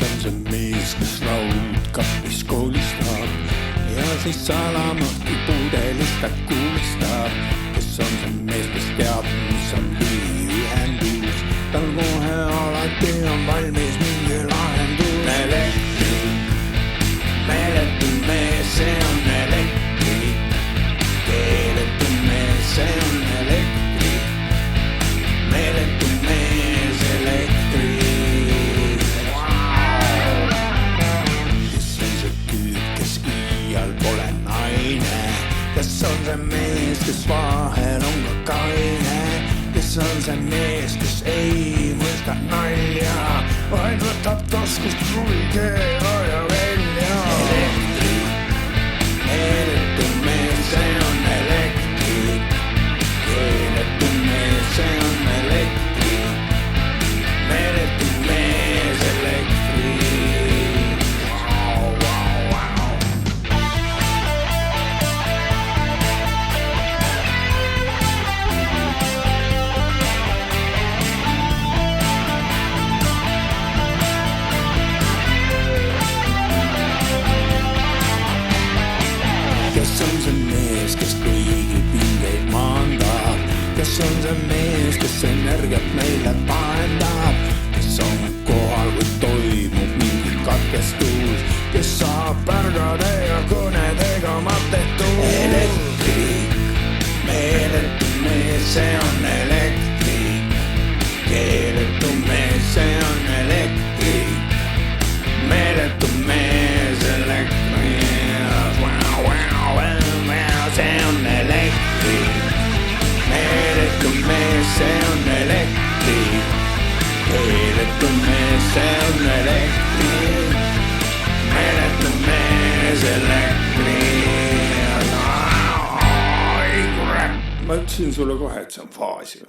on see mees, kes raudkapis koolistab ja siis salamõhki pudelist ta kuulistab. Kes on see mees, kes teab, mis on lühiühendus, tal kohe alati on valmis mingi lahendus. Elektrik, meeletu mees, see on elektrik. Keeletu mees, see on elektrik. Meeletu mees, elektrik. Kes on see tüüp, kes iial pole naine? Kes on see mees, kes vahel on ka kaine? Kes on see mees, kes ei mõista nalja, vaid võtab taskust kruvikeeraja välja? Elektrik, meeletu mees, see on elektrik. Keeletu mees, see on elektrik. Meeletu mees, elektrik. Kes on see mees, kes kõigi pingeid maandab? Kes on see mees, kes energiat meile vahendab? Kes on kohal, kui toimub mingi katkestus? Kes saab pärgade ja kõnedega matetud? Elektrik, meeletu mees, see on elektrik. Keeletu mees, see on elektrik. Meeletu mees, elektrik. See on elektrik. Meeletu mees, see on elektrik. Keeletu mees, see on elektrik. Meeletu mees, elektrik. Ai kurat, ma ütlesin sulle kohe, et see on faas ju.